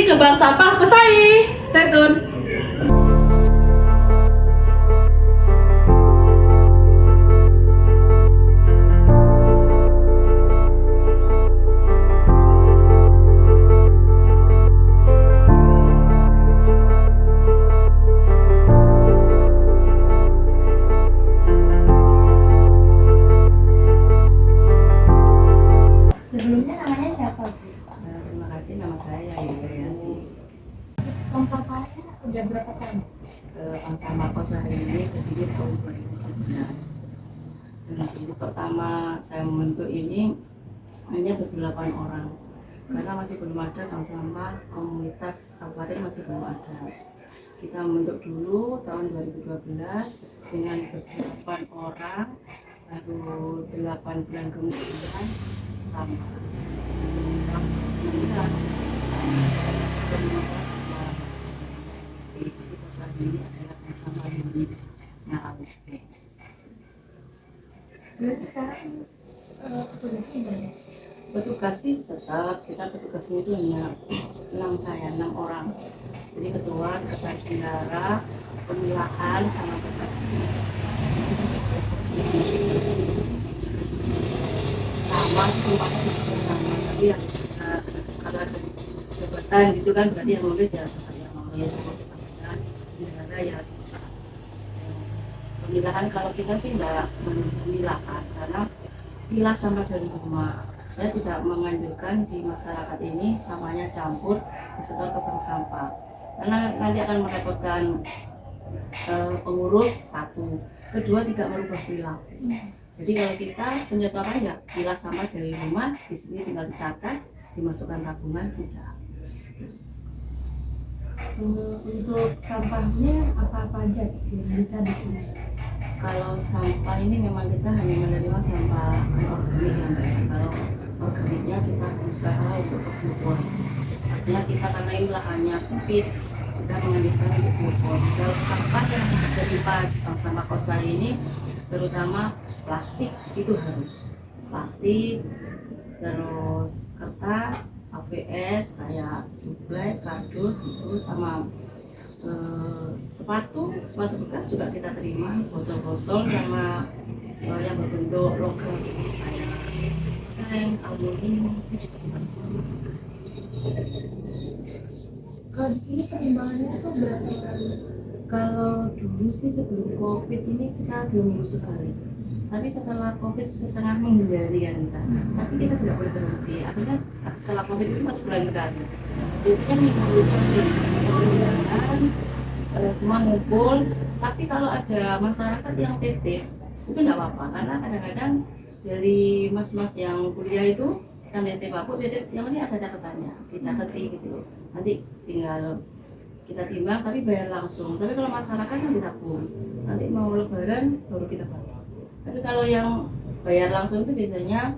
ngebang sampah Kosai. Stay tune. Sebelumnya namanya siapa? Terima kasih, nama saya Yudayati. Tong sampahnya udah berapa tahun? Bank Sampah Kosa ini berdiri tahun 2017. Dan jadi pertama saya membentuk ini hanya berdelapan orang, karena masih belum ada bank sampah komunitas kabupaten, masih belum ada. Kita membentuk dulu tahun 2012 dengan berdelapan orang, baru 8 bulan kemudian tambah. Jadi perusahaan ini adalah bersama unitnya ASP. Terus sekarang petugasnya banyak. Petugas sih tetap, kita petugasnya itu hanya 6 orang. Jadi ketua, sekretaris bendara, pemilahan, sama tetapi sama semuanya bersama. Tapi yang kalau ada jabatan gitu kan berarti yang nulis ya yang nulis pemilahan bendara ya. Pemilahan kalau kita sih nggak memilahan karena pilah sampah dari rumah. Saya tidak menganjurkan di masyarakat ini sampahnya campur disetor ke bank sampah karena nanti akan merepotkan pengurus, satu, kedua tidak merubah perilaku. Jadi kalau kita penyetoran ya pilah sampah dari rumah, di sini tinggal dicatat, dimasukkan tabungan, udah. Untuk sampahnya apa aja yang bisa bikin? Kalau sampah ini memang kita hanya menerima sampah organik ya Mbak ya. Kalau organiknya kita berusaha untuk kebun. Artinya kita karena ini lahannya sempit, kita menganjurkan untuk kebun. Kalau sampah yang diterima di bank sampah Kosa ini, terutama plastik itu harus plastik, terus kertas, AVS kayak tublek, kardus itu sama sepatu bekas juga kita terima, botol-botol sama yang berbentuk logam kayak seng, aluminium itu juga kita terima. Kalau di sini perimbangannya tuh berapa kali? Kalau dulu sih sebelum COVID ini kita 2 minggu sekali. Tapi setelah COVID setengah menghindari kan kita. Tapi kita tidak boleh berhenti. Akhirnya setelah COVID itu 4 bulan sekali. Biasanya minggu perjalanan semua ngumpul. Tapi kalau ada masyarakat yang titip itu tidak apa-apa karena kadang-kadang dari mas-mas yang kuliah itu kan titip aku titip yang penting ada catatannya, dicatati gitu loh. Nanti tinggal kita timbang tapi bayar langsung. Tapi kalau masyarakat kan ditabung, nanti mau lebaran baru kita bayar. Tapi kalau yang bayar langsung itu biasanya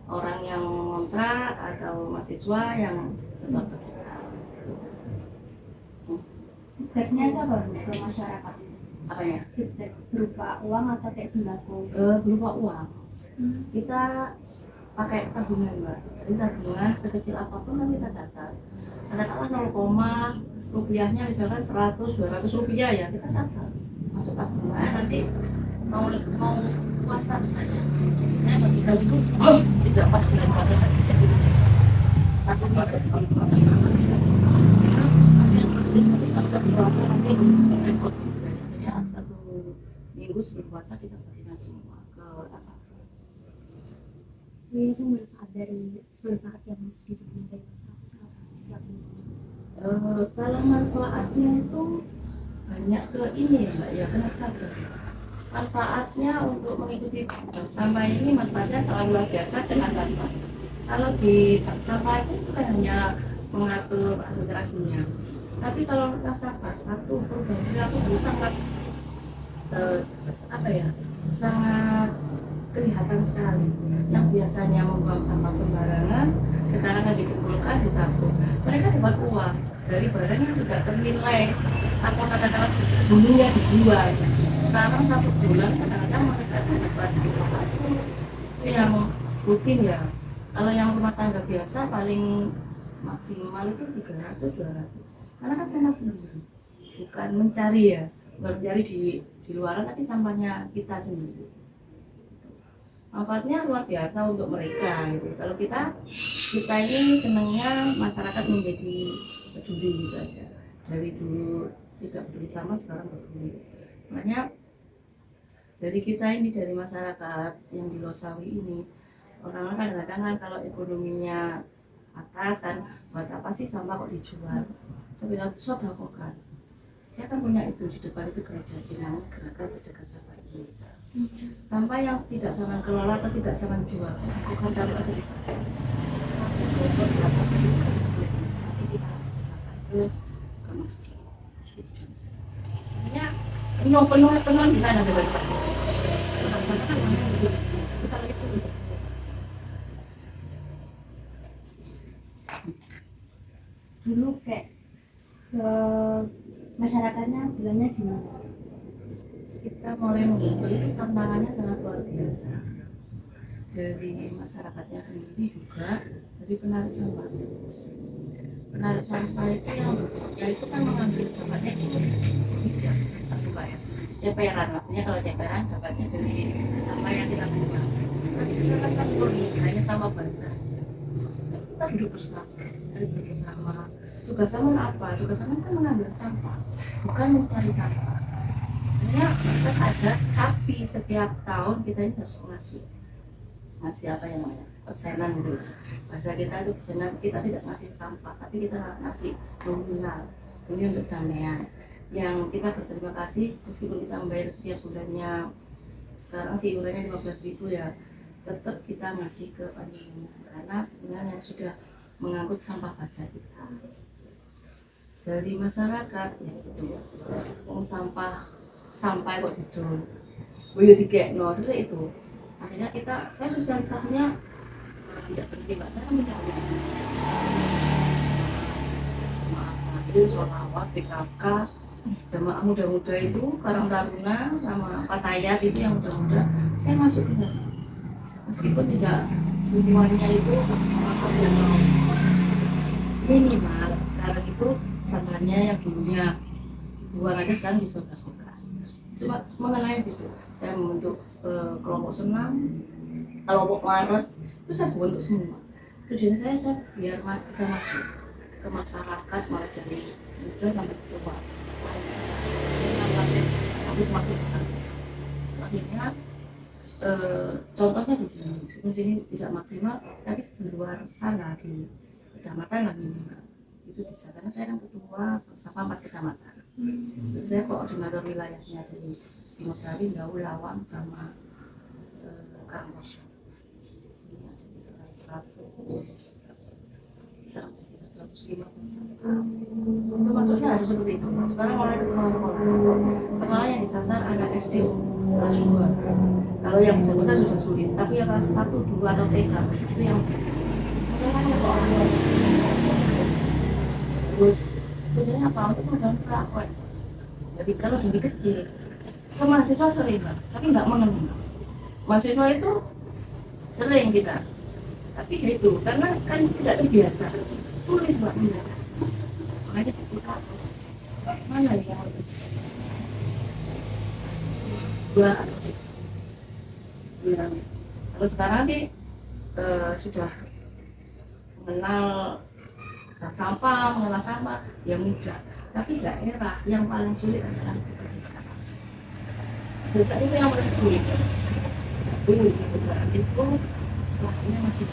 orang yang kontrak atau mahasiswa yang setor ke kita. Feedbacknya itu apa Bu, ke masyarakat? Apanya? Feedback berupa uang atau kayak sembako? Berupa uang. Kita pakai tabungan Mbak. Jadi tabungan sekecil apapun kan kita catat. Katakanlah 0, rupiahnya misalkan 100-200 rupiah ya kita catat. Masuk tabungan nanti mau puasa misalnya. Saya bagikan itu tidak pas bulan puasa kan bisa gitu. Satu minggu sebelum puasa. Masih yang pas puasa nanti repot. Jadi 1 minggu sebelum puasa kita bagikan semua ke nasabah. Ini tuh manfaat yang diterima dari masyarakat. Kalau manfaatnya itu banyak ke ini ya Mbak ya, ke nasabah. Manfaatnya untuk mengikuti bank sampah ini manfaatnya sangat luar biasa ke nasabah. Kalau di bank sampah itu kan hanya mengatur administrasinya. Tapi kalau nasabah satu perubahan perilaku itu sangat sangat kelihatan sekali. Yang biasanya membuang sampah sembarangan sekarang kan dikumpulkan, ditabung. Mereka dapat uang dari barang yang tidak ternilai atau katakanlah dulunya dijual. Sekarang 1 bulan kadang-kadang mereka dapat itu yang rutin ya. Kalau yang rumah tangga biasa paling maksimal itu 300-200, karena kan saya sendiri, bukan mencari ya, bukan mencari di luaran, tapi sampahnya kita sendiri. Manfaatnya luar biasa untuk mereka gitu. Kalau kita ini senangnya masyarakat menjadi peduli gitu aja. Dari dulu tidak peduli sama, sekarang peduli. Makanya dari kita ini, dari masyarakat yang di Losawi ini, orang-orang kadang-kadang kan kalau ekonominya atas kan, buat apa sih sampah kok dijual? Saya bilang sodakokan. Saya kan punya itu di depan itu gereja Sinang, gerakan sedekah sampah Indonesia. Sampah yang tidak saya kelola atau tidak saya jual, saya lakukan taruh aja di sana. Ke masjid. Ya, penuh gimana dengan Pak? Dulu kayak ke masyarakatnya bilangnya gimana? Kita mulai menghitung itu tantangannya sangat luar biasa. Dari masyarakatnya sendiri juga, dari penarik sampah. Penarik sampah itu yang ya itu kan mengambil dapatnya itu bisa terbuka ya. Ceperan, artinya kalau ceperan dapatnya dari sampah yang kita buang. Tapi sekarang kan hanya sampah basah aja. Kita duduk bersama. Tugas sama apa? Tugas sama kan mengambil sampah, bukan mencari sampah. Hanya kita sadar, tapi setiap tahun kita ini harus ngasih apa yang namanya pesanan gitu. Bahasa kita itu pesanan, kita tidak ngasih sampah, tapi kita ngasih nominal. Ini untuk sampean yang kita berterima kasih meskipun kita membayar setiap bulannya. Sekarang sih iurannya 15.000 ya, tetap kita ngasih ke panjenengan karena panjenengan yang sudah mengangkut sampah basah kita. Dari masyarakat ya itu sampah sampai kok didol boyo dikekno seperti itu. Akhirnya saya sosialisasinya tidak penting Mbak, saya mencari itu Solawat, PKK, jamaah muda-muda itu, Karang Taruna sama Fatayat itu yang muda-muda, saya masuk ke sana meskipun tidak semuanya itu minimal. Sekarang itu sampahnya yang dulunya buang aja sekarang disodakokan. Cuma mengenai situ saya membentuk kelompok senam, kelompok waras itu saya bentuk semua. Tujuan saya biar bisa masuk ke masyarakat mulai dari muda sampai tua. Habis makin akhirnya contohnya di sini tidak maksimal, tapi di luar sana di kecamatan lah minimal itu bisa, karena saya kan ketua bersama 4 kecamatan. Saya koordinator wilayahnya dari Singosari, Daul, Lawang sama Karangkoso. Ini ada sekitar 100, sekarang sekitar 150. Itu masuknya harus seperti itu. Sekarang mulai ke sekolah yang disasar anak SD kelas 2. Kalau yang besar sudah sulit, tapi yang kelas 1, 2 atau TK itu yang terus tujuannya apa? Untuk membantu rakyat. Jadi kalau lebih kecil ke mahasiswa sering Pak, tapi nggak mengenal. Mahasiswa itu sering kita, tapi itu karena kan tidak terbiasa, sulit Pak mendadak. Makanya kita mana yang harus dua atau bilang. Kalau sekarang sih sudah mengenal mengenal sampah yang mudah, tapi daerah yang paling sulit adalah desa. Desa itu yang paling sulit. Dulu di desa itu lahannya masih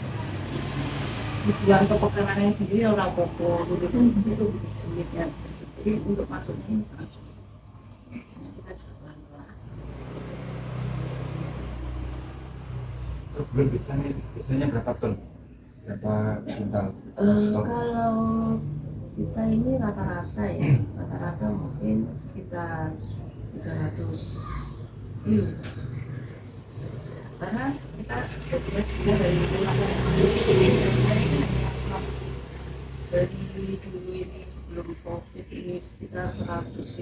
dibilang kepekanannya sendiri orang pokok gitu itu sulitnya. Jadi untuk masuknya ini sangat sulit. Kita juga pelan-pelan. Belum biasanya berapa ton? Berapa kuintal? Kalau kita ini rata-rata mungkin sekitar 300 kilo. Karena kita dari dulu ini sebelum COVID ini sekitar 150,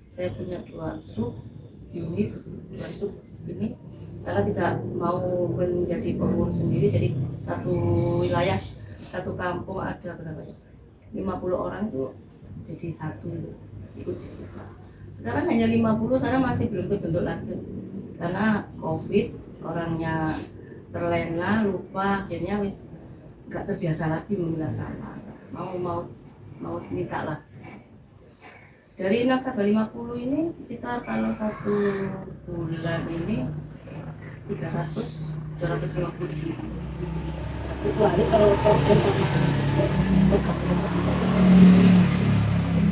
saya punya 2 unit ini karena tidak mau menjadi pengurus sendiri, jadi satu wilayah satu kampung ada berapa ya? 50 orang itu jadi satu itu ikut dibuka. Sekarang hanya 50, sekarang masih belum terbentuk lagi karena COVID, orangnya terlena, lupa, akhirnya wis nggak terbiasa lagi memilah sampah, mau minta lagi. Dari nasabah 50 ini sekitar kalau 1 bulan ini 250 kecuali kalau problem sama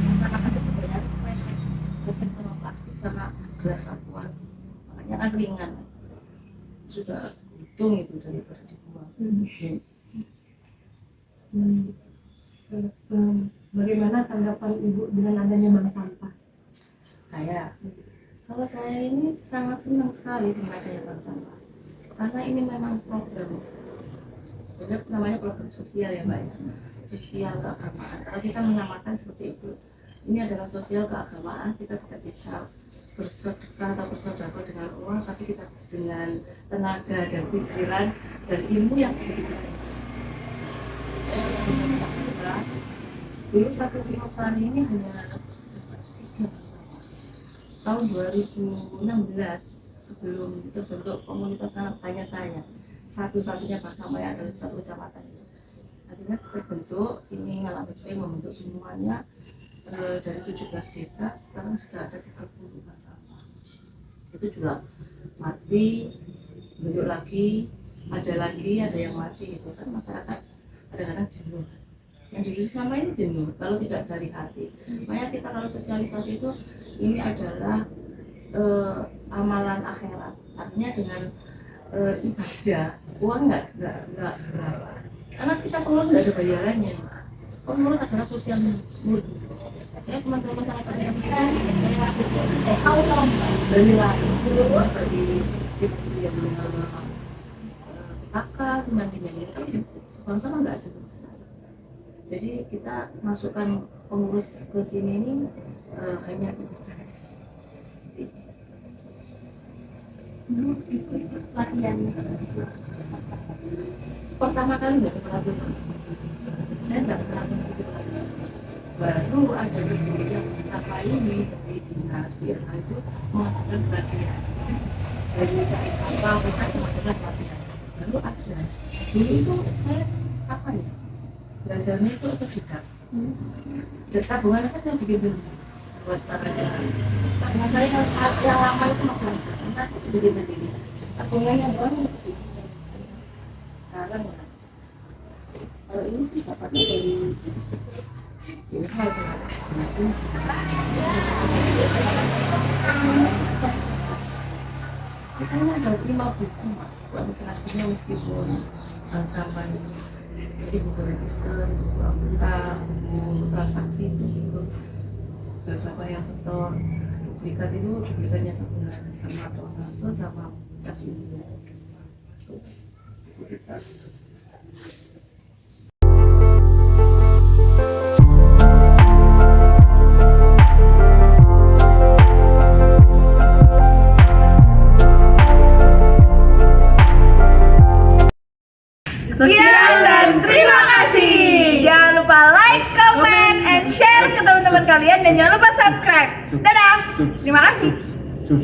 masyarakat itu banyak resek sama plastik sama gelas aqua, makanya kan ringan, sudah hitung itu daripada dibuang. Bagaimana tanggapan Ibu dengan adanya bank sampah? Kalau saya ini sangat senang sekali dengan adanya bank sampah, karena ini memang program, benar namanya program sosial ya Mbak ya, sosial keagamaan. Kalau kita menamakan seperti itu, ini adalah sosial keagamaan. Kita tidak bisa bersedekah atau bersedekah dengan uang, tapi kita dengan tenaga dan pikiran dan ilmu yang kita. Dulu satu Singosari ini hanya 3 bersama. Tahun 2016 sebelum terbentuk komunitas anak tanya saya, satu-satunya bersama yang ada di satu kecamatan itu. Akhirnya terbentuk, ini ngalamin SPI membentuk semuanya dari 17 desa, sekarang sudah ada 30 bank sampah. Itu juga mati, bentuk lagi, ada yang mati, itu kan masyarakat kadang-kadang jenuh. Yang jujur sama ini jenuh kalau tidak dari hati. Makanya kita kalau sosialisasi itu ini adalah amalan akhirat. Artinya dengan ibadah uang nggak seberapa. Karena kita pengurus nggak ada bayarannya. Pengurus adalah sosial murni. Ya teman-teman sangat banyak dari yang kakak semandingnya ini kalau sama nggak ada sama sekali. Jadi kita masukkan pengurus ke sini ini hanya ikut latihan. pertama kali nggak pernah pelatihan. Saya nggak pernah ikut pelatihan. Baru ada yang siapa ini dari dinas BRH itu mengadakan pelatihan. Dari apa pusat mengadakan pelatihan. Lalu ada. Dulu itu saya apa ya? Belajarnya itu tidak. Tabungan kan yang bikin dulu buat caranya. Tabungan saya yang lama itu masalah. Entah bikin sendiri. Tabungan yang baru sekarang ya. Kalau ini sih dapatnya dari ini hal kita ada 5 buku buat kelasnya meskipun sampah jadi buku register, buku akuntan, buku transaksi itu bersama yang setor duplikat itu duplikatnya tabungan sama prosase sama kas umum. Sekian dan terima kasih. Jangan lupa like, comment, and share ke teman-teman kalian dan jangan lupa subscribe. Dadah. Terima kasih.